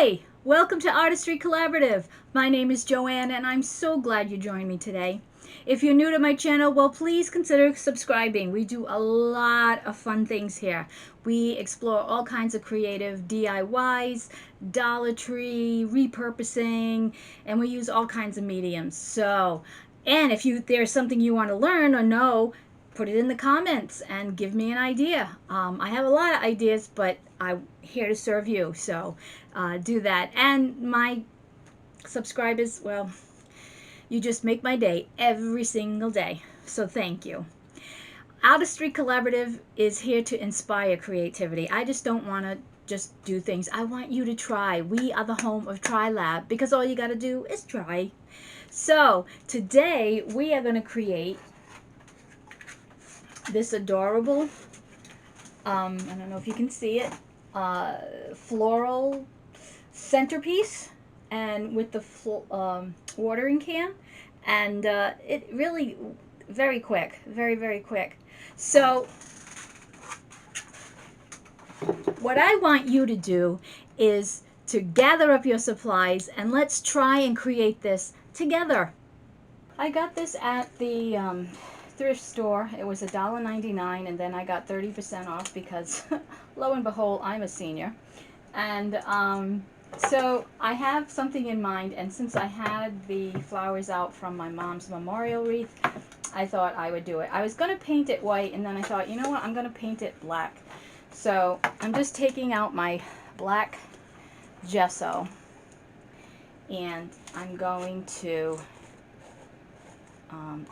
Hi, welcome to Artistry Collaborative. My name is JoAnn and I'm so glad you joined me today. If you're new to my channel, well, please consider subscribing. We do a lot of fun things here. We explore all kinds of creative DIYs, Dollar Tree, repurposing, and we use all kinds of mediums. And if there's something you want to learn or know, put it in the comments and give me an idea. I have a lot of ideas, but I'm here to serve you, so do that. And my subscribers, well, you just make my day every single day, so thank you. Artistry Collaborative is here to inspire creativity. I just don't want to just do things. I want you to try. We are the home of Try Lab because all you got to do is try. So today we are going to create this adorable, I don't know if you can see it, floral centerpiece, and with the watering can, and it really very quick, very quick. So what I want you to do is to gather up your supplies and let's try and create this together. I got this at the thrift store. It was $1.99, and then I got 30% off because lo and behold, I'm a senior. And so I have something in mind, and since I had the flowers out from my mom's memorial wreath, I thought I would do it. I was going to paint it white, and then I thought, you know what, I'm going to paint it black. So I'm just taking out my black gesso, and I'm going to,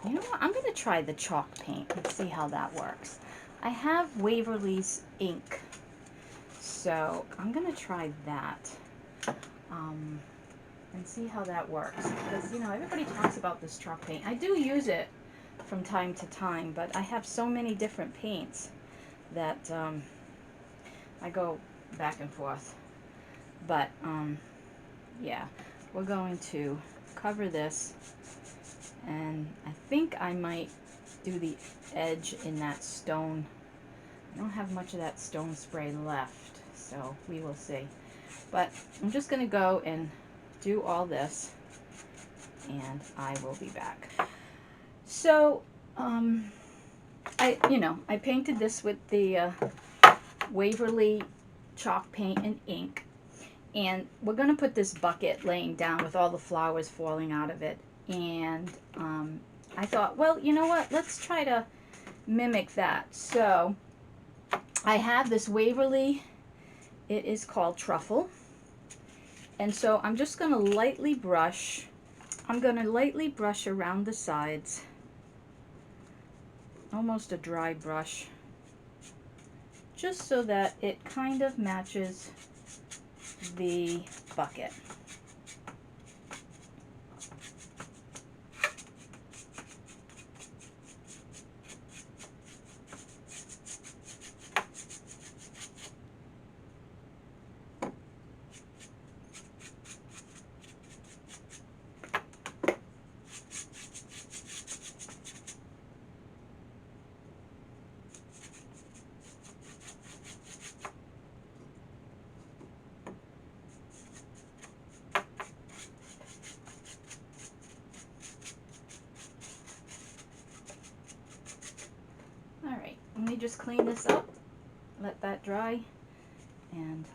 you know what, I'm going to try the chalk paint and see how that works. I have Waverly's ink, so I'm going to try that and see how that works. Because, you know, everybody talks about this chalk paint. I do use it from time to time, but I have so many different paints that I go back and forth. But, yeah, we're going to cover this, and I think I might do the edge in that stone. I don't have much of that stone spray left, so we will see. But I'm just going to go and do all this, and I will be back. So, I painted this with the Waverly chalk paint and ink, and we're going to put this bucket laying down with all the flowers falling out of it. And I thought, well, you know what, let's try to mimic that. So I have this Waverly, it is called Truffle, and so I'm just going to lightly brush. I'm going to lightly brush around the sides, almost a dry brush, just so that it kind of matches the bucket. Alright, let me just clean this up, let that dry, and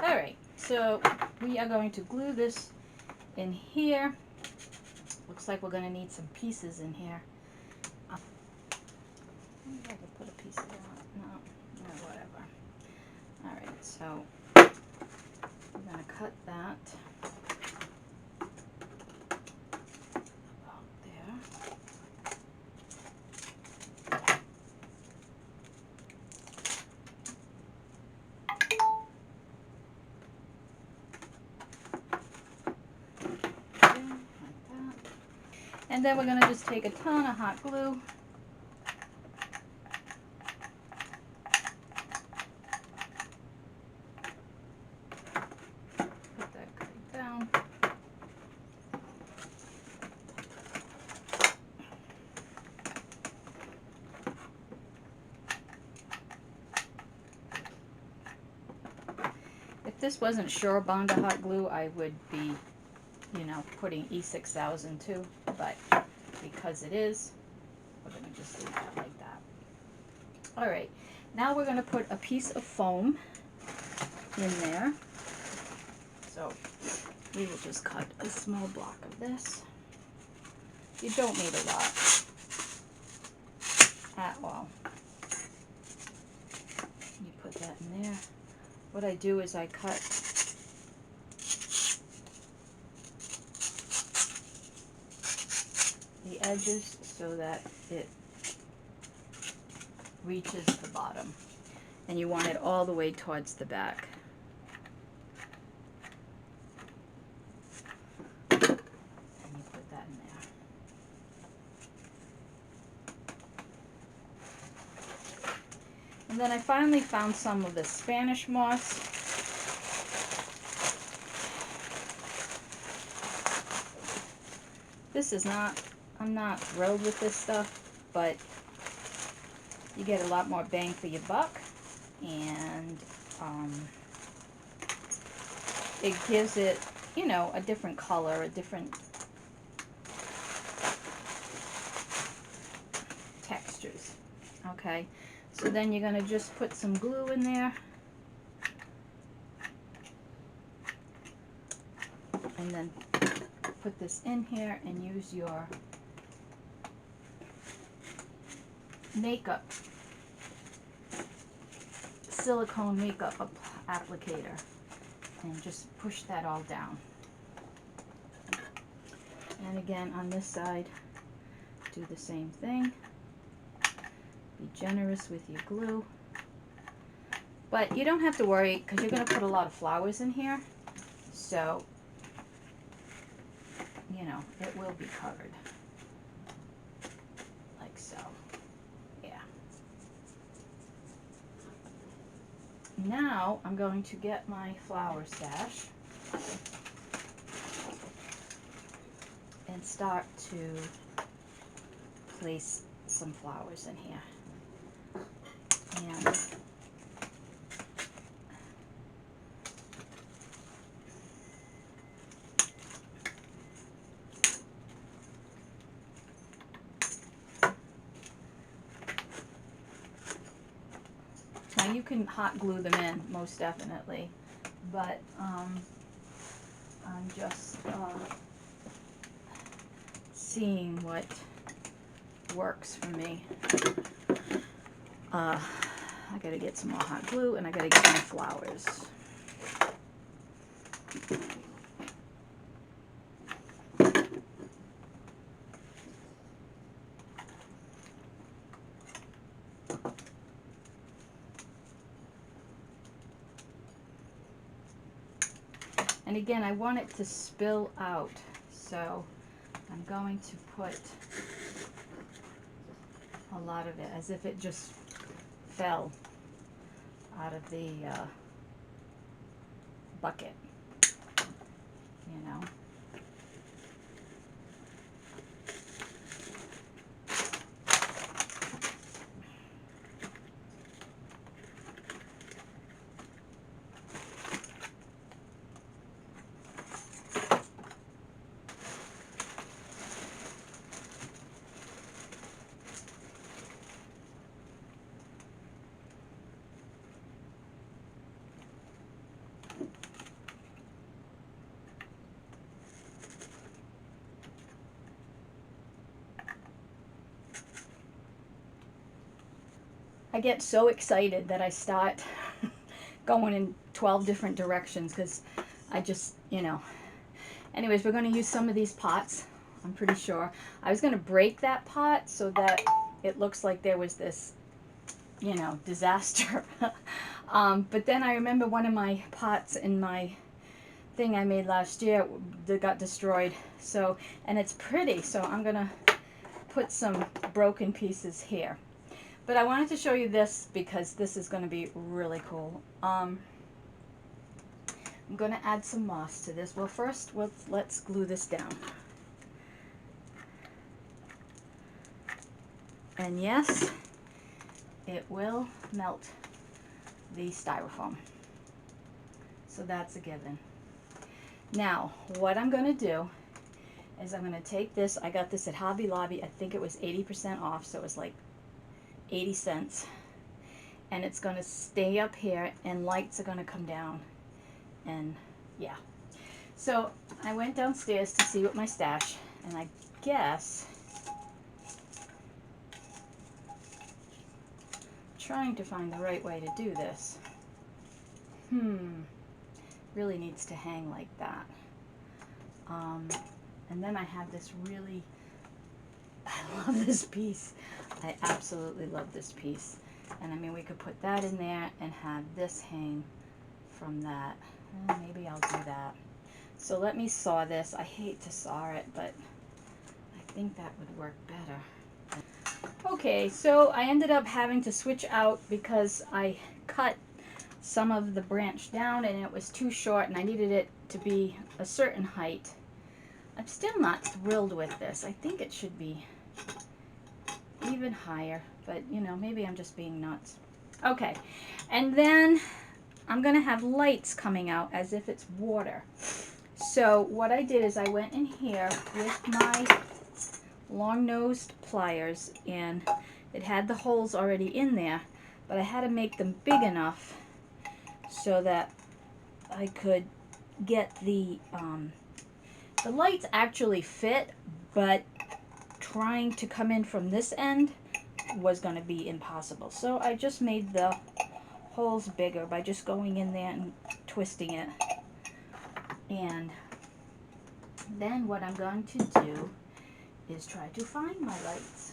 alright, so we are going to glue this in here. Looks like we're going to need some pieces in here. Maybe I could put a piece of that. No, whatever. Alright, so we're going to cut that about there. And then we're going to just take a ton of hot glue. Put that right down. If this wasn't Sure Bonder hot glue, I would be, you know, putting E6000 too, but because it is, we're going to just leave that like that. All right, now we're going to put a piece of foam in there. So we will just cut a small block of this. You don't need a lot at all. You put that in there. What I do is I cut the edges so that it reaches the bottom, and you want it all the way towards the back. And you put that in there. And then I finally found some of the Spanish moss. This is not, I'm not thrilled with this stuff, but you get a lot more bang for your buck, and it gives it, you know, a different color, a different textures. Okay, so then you're going to just put some glue in there, and then put this in here and use your makeup, silicone makeup applicator, and just push that all down. And again, on this side, do the same thing. Be generous with your glue. But you don't have to worry, because you're going to put a lot of flowers in here. So, you know, it will be covered. Like so. Yeah. Now, I'm going to get my flower stash and start to place some flowers in here. Now you can hot glue them in, most definitely, but I'm just seeing what works for me. I gotta get some more hot glue, and I gotta get my flowers. And again, I want it to spill out, so I'm going to put a lot of it as if it just fell out of the bucket, you know. I get so excited that I start going in 12 different directions, because I just, you know. Anyways, we're going to use some of these pots, I'm pretty sure. I was going to break that pot so that it looks like there was this, you know, disaster. But then I remember one of my pots in my thing I made last year that got destroyed. So, and it's pretty, so I'm gonna put some broken pieces here. But I wanted to show you this because this is going to be really cool. I'm going to add some moss to this. Well, first, let's glue this down. And yes, it will melt the styrofoam. So that's a given. Now, what I'm going to do is I'm going to take this. I got this at Hobby Lobby. I think it was 80% off, so it was like 80 cents. And it's going to stay up here, and lights are going to come down. And yeah. So I went downstairs to see what my stash, and I guess trying to find the right way to do this. Really needs to hang like that. And then I have this really, I love this piece. I absolutely love this piece. And I mean, we could put that in there and have this hang from that. Maybe I'll do that. So let me saw this. I hate to saw it, but I think that would work better. Okay, so I ended up having to switch out because I cut some of the branch down and it was too short and I needed it to be a certain height. I'm still not thrilled with this. I think it should be even higher, but you know, maybe I'm just being nuts. Okay, and then I'm gonna have lights coming out as if it's water. So what I did is I went in here with my long-nosed pliers, and it had the holes already in there, but I had to make them big enough so that I could get the lights actually fit, but trying to come in from this end was going to be impossible. So I just made the holes bigger by just going in there and twisting it. And then what I'm going to do is try to find my lights.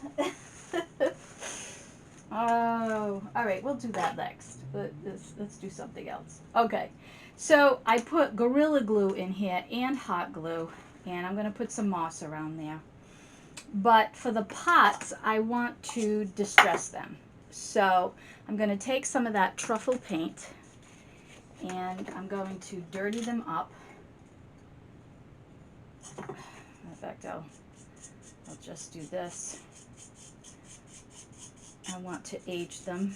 Oh, all right, we'll do that next. Let's do something else. Okay, so I put Gorilla Glue in here and hot glue, and I'm going to put some moss around there. But for the pots, I want to distress them. So I'm going to take some of that Truffle paint, and I'm going to dirty them up. In fact, I'll just do this. I want to age them.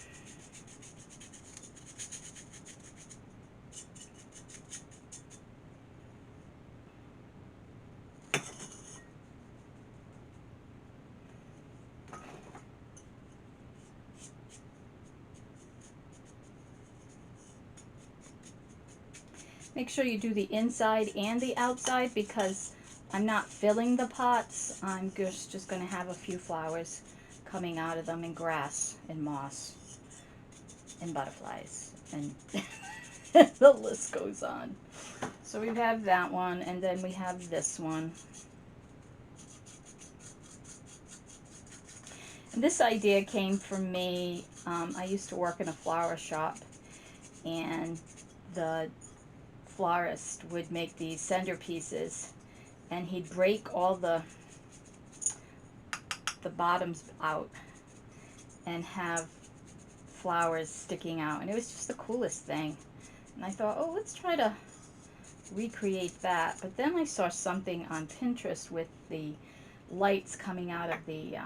Make sure you do the inside and the outside because I'm not filling the pots. I'm just going to have a few flowers coming out of them, and grass and moss and butterflies, and the list goes on. So we have that one, and then we have this one. And this idea came from me. I used to work in a flower shop, and the florist would make these centerpieces, and he'd break all the bottoms out and have flowers sticking out, and it was just the coolest thing. And I thought, oh, let's try to recreate that. But then I saw something on Pinterest with the lights coming out of the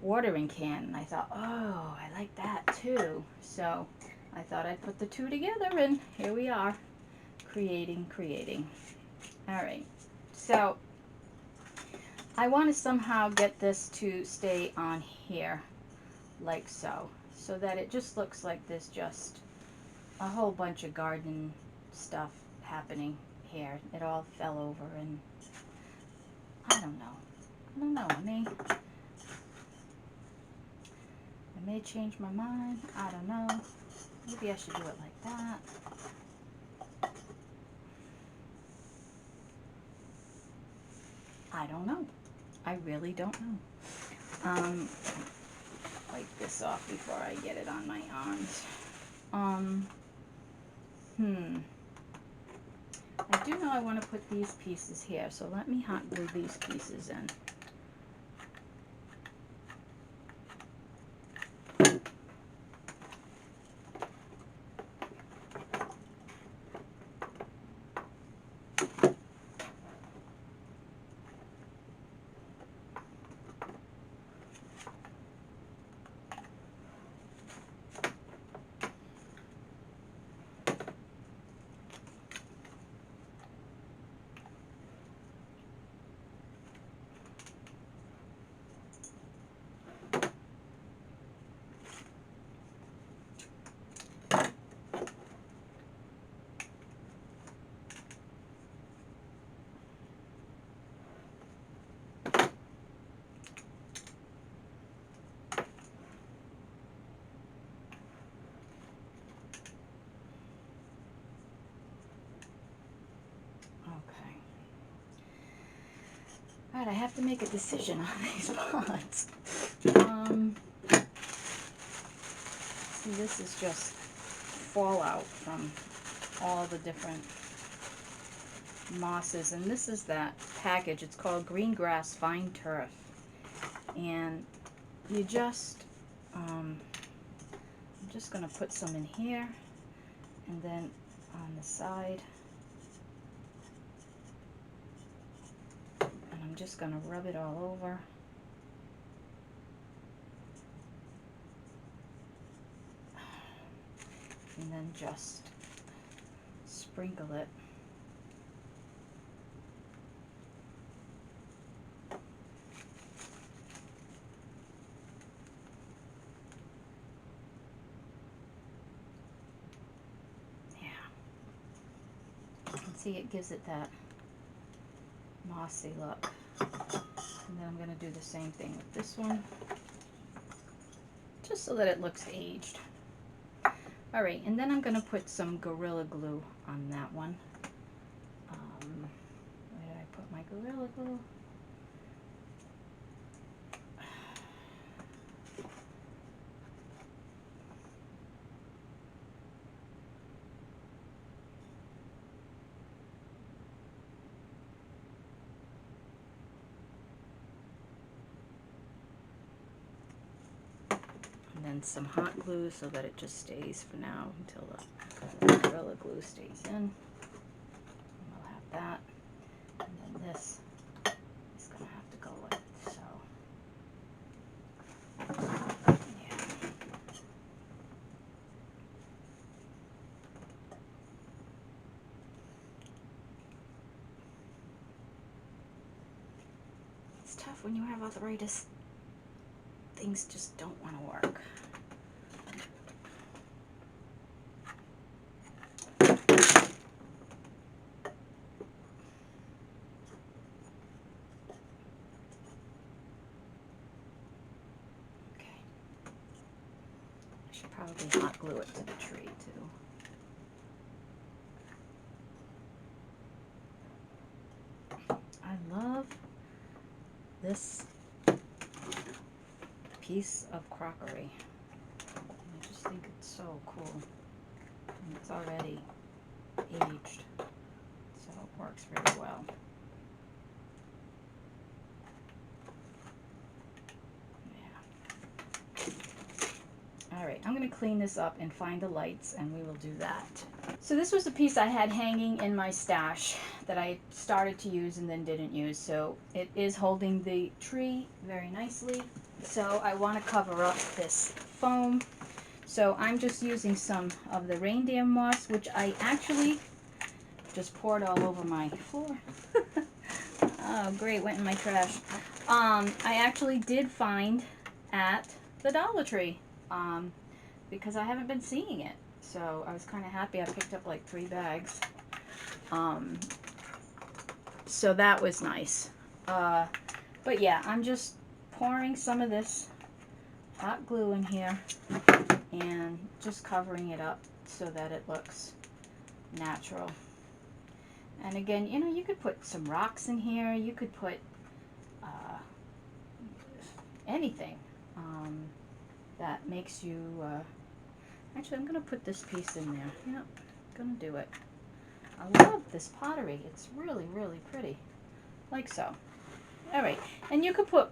watering can, and I thought, oh, I like that too. So I thought I'd put the two together, and here we are, creating. All right, so I want to somehow get this to stay on here like so that it just looks like there's just a whole bunch of garden stuff happening here. It all fell over, and I don't know, I may change my mind. I don't know. Maybe I should do it like that. I don't know. I really don't know. Wipe this off before I get it on my arms. I do know I want to put these pieces here, so let me hot glue these pieces in. Alright, I have to make a decision on these pots. See, this is just fallout from all the different mosses, and this is that package. It's called Green Grass Fine Turf, and you just I'm just gonna put some in here, and then on the side, and I'm just gonna rub it all over. And then just sprinkle it. Yeah. You can see it gives it that mossy look. And then I'm going to do the same thing with this one, just so that it looks aged. Alright, and then I'm going to put some Gorilla Glue on that one. Where did I put my Gorilla Glue? And then some hot glue so that it just stays for now until the Gorilla Glue stays in. And we'll have that. And then this is going to have to go with it. So, yeah. It's tough when you have arthritis. Things just don't want to work. Okay. I should probably hot glue it to the tree too. I love this piece of crockery. I just think it's so cool. And it's already aged, so it works really well. Yeah. Alright, I'm going to clean this up and find the lights, and we will do that. So this was a piece I had hanging in my stash that I started to use and then didn't use. So it is holding the tree very nicely. So I want to cover up this foam. So I'm just using some of the Reindeer Moss, which I actually just poured all over my floor. Oh, great, went in my trash. I actually did find at the Dollar Tree because I haven't been seeing it. So I was kind of happy. I picked up like 3 bags. So that was nice. But yeah, I'm just pouring some of this hot glue in here and just covering it up so that it looks natural. And again, you know, you could put some rocks in here. You could put anything that makes you... actually, I'm going to put this piece in there. Yep. Gonna do it. I love this pottery. It's really, really pretty. Like so. Alright, and you could put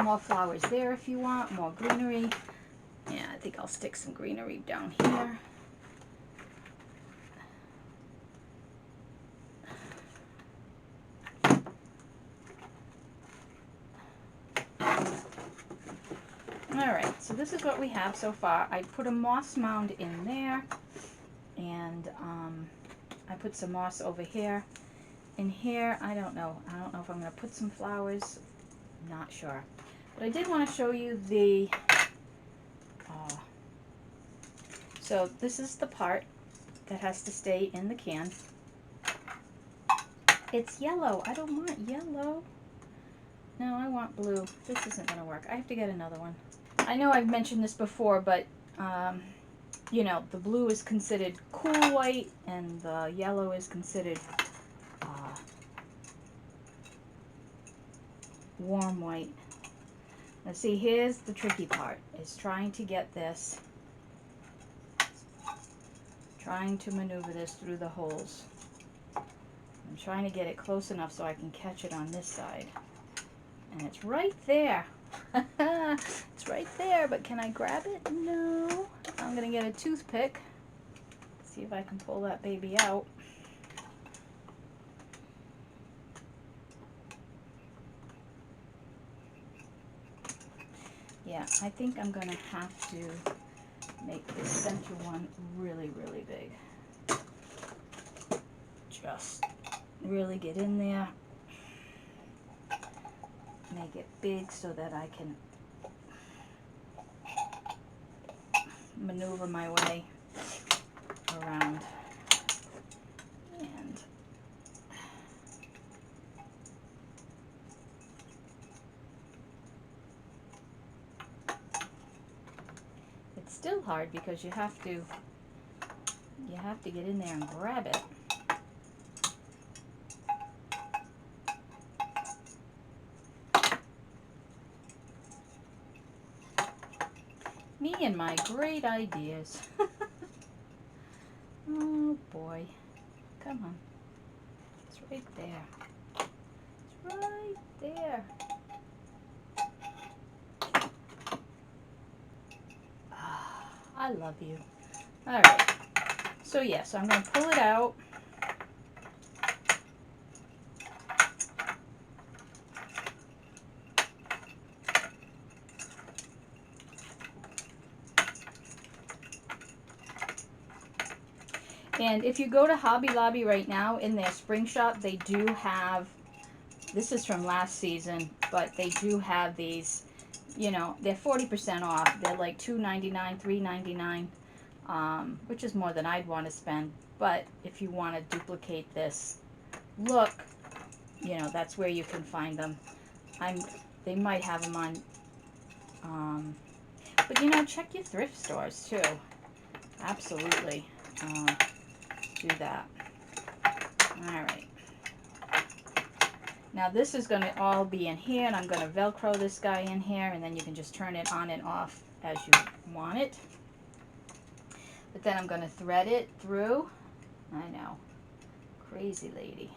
more flowers there if you want, more greenery. Yeah, I think I'll stick some greenery down here. Alright, so this is what we have so far. I put a moss mound in there, and I put some moss over here. In here, I don't know if I'm going to put some flowers. Not sure. But I did want to show you the, so this is the part that has to stay in the can. It's yellow. I don't want yellow. No, I want blue. This isn't going to work. I have to get another one. I know I've mentioned this before, but, you know, the blue is considered cool white, and the yellow is considered warm white. Now see, here's the tricky part, is trying to get this, trying to maneuver this through the holes. I'm trying to get it close enough so I can catch it on this side. And it's right there. It's right there, but can I grab it? No. I'm going to get a toothpick. See if I can pull that baby out. Yeah, I think I'm going to have to make this center one really, really big. Just really get in there. Make it big so that I can maneuver my way around. And it's still hard because you have to get in there and grab it. Me and my great ideas. Oh boy. Come on. It's right there. It's right there. Ah, I love you. Alright. So yeah, so I'm going to pull it out. And if you go to Hobby Lobby right now, in their spring shop, they do have, this is from last season, but they do have these, you know, they're 40% off. They're like $2.99, $3.99, which is more than I'd want to spend. But if you want to duplicate this look, you know, that's where you can find them. They might have them on, but you know, check your thrift stores too. Absolutely. Do that. Alright. Now this is going to all be in here, and I'm going to Velcro this guy in here, and then you can just turn it on and off as you want it. But then I'm going to thread it through. I know. Crazy lady.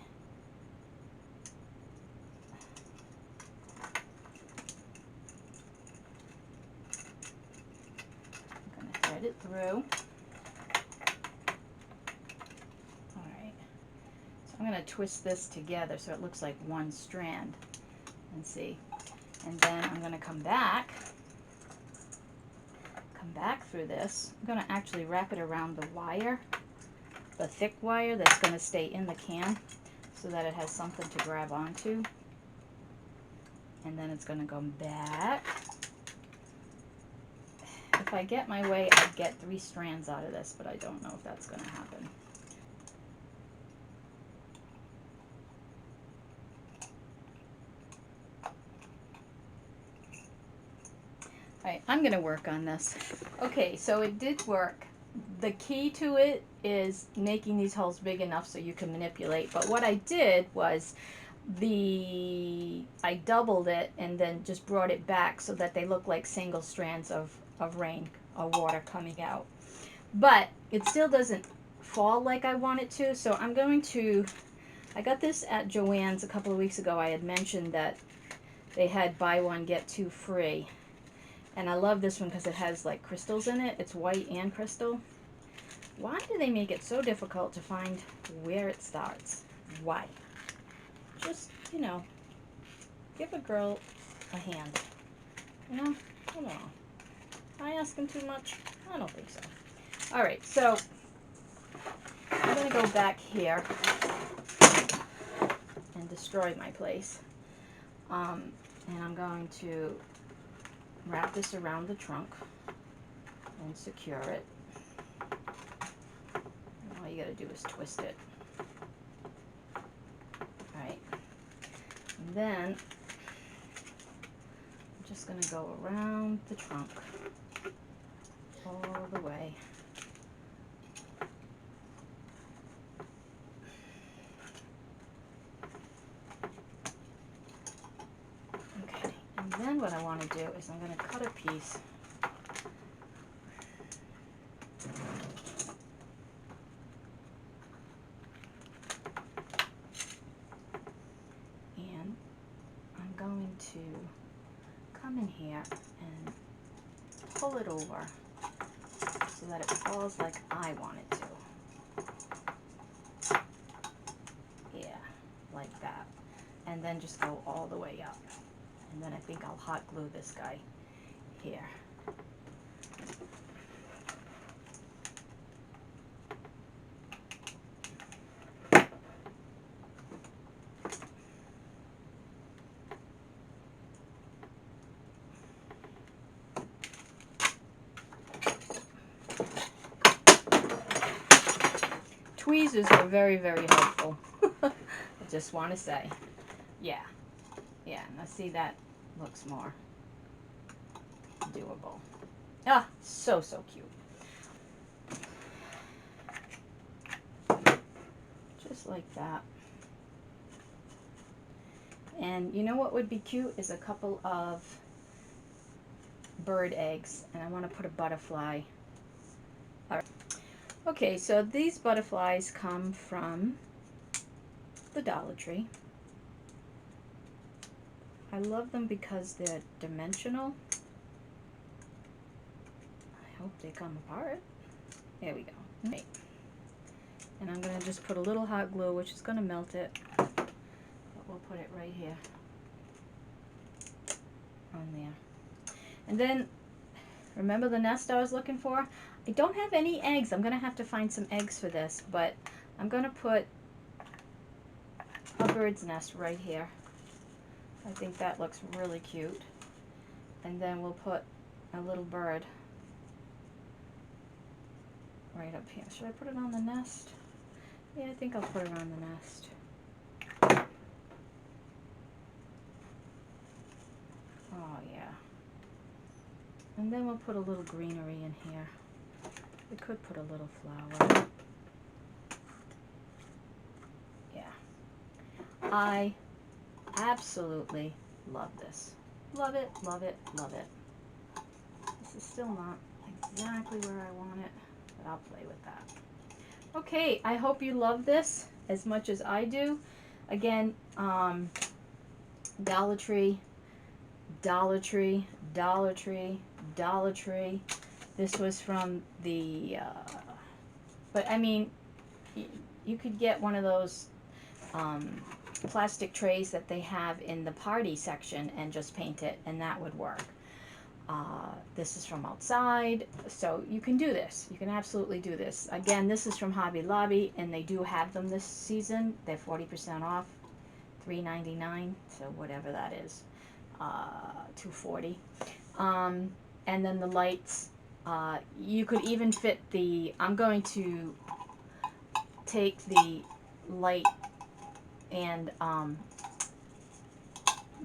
I'm going to thread it through. I'm going to twist this together so it looks like one strand, and see. And then I'm going to come back through this. I'm going to actually wrap it around the wire, the thick wire that's going to stay in the can, so that it has something to grab onto. And then it's going to go back. If I get my way, I'd get 3 strands out of this, but I don't know if that's going to happen. Alright, I'm going to work on this. Okay, so it did work. The key to it is making these holes big enough so you can manipulate. But what I did was I doubled it and then just brought it back so that they look like single strands of rain or water coming out. But it still doesn't fall like I want it to. So I'm going to, I got this at JoAnn's a couple of weeks ago. I had mentioned that they had buy one, get two free. And I love this one because it has like crystals in it. It's white and crystal. Why do they make it so difficult to find where it starts? Why? Just, you know, give a girl a hand. You know? I don't know. Am I asking too much? I don't think so. Alright, so I'm going to go back here and destroy my place. And I'm going to wrap this around the trunk and secure it. And all you got to do is twist it. Alright. And then I'm just going to go around the trunk all the way. Okay, and then what I want to do is I'm going to cut a piece. And I'm going to come in here and pull it over so that it falls like I want it to. Yeah, like that. And then just go all the way up. And then I think I'll hot glue this guy here. Tweezers are very, very helpful. I just want to say. Yeah. Yeah, now see, that looks more doable. Ah, so, so cute. Just like that. And you know what would be cute is a couple of bird eggs. And I want to put a butterfly. All right. Okay, so these butterflies come from the Dollar Tree. I love them because they're dimensional. I hope they come apart. There we go. Okay. And I'm going to just put a little hot glue, which is going to melt it. But we'll put it right here on there. And then, remember the nest I was looking for? I don't have any eggs. I'm going to have to find some eggs for this, but I'm going to put a bird's nest right here. I think that looks really cute. And then we'll put a little bird right up here. Should I put it on the nest? Yeah, I think I'll put it on the nest. Oh, yeah. And then we'll put a little greenery in here. We could put a little flower. Yeah. I absolutely love this. Love it, love it, love it. This is still not exactly where I want it, but I'll play with that. Okay, I hope you love this as much as I do. Again, Dollar Tree, Dollar Tree, Dollar Tree, Dollar Tree. This was from the, but I mean, you could get one of those plastic trays that they have in the party section and just paint it, and that would work. This is from outside, so you can do this. You can absolutely do this. Again, this is from Hobby Lobby, and they do have them this season. They're 40% off, $3.99, so whatever that is, $2.40. And then the lights, you could even fit the, I'm going to take the light and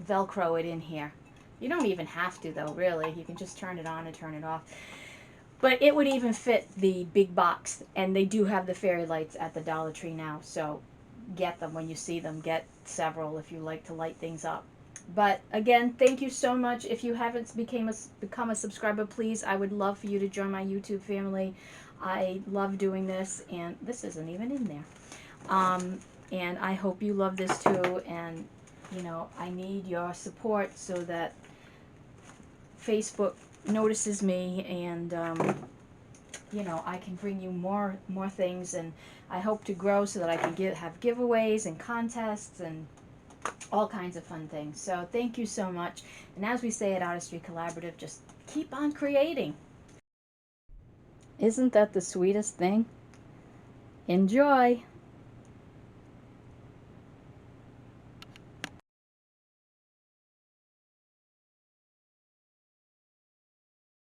Velcro it in here. You don't even have to though, really. You can just turn it on and turn it off. But it would even fit the big box, and they do have the fairy lights at the Dollar Tree now, so get them when you see them. Get several if you like to light things up. But again, thank you so much. If you haven't become a subscriber, please, I would love for you to join my YouTube family. I love doing this, and this isn't even in there. And I hope you love this too. And you know, I need your support so that Facebook notices me, and you know, I can bring you more things. And I hope to grow so that I can have giveaways and contests and all kinds of fun things. So thank you so much. And as we say at Artistry Collaborative, just keep on creating. Isn't that the sweetest thing? Enjoy!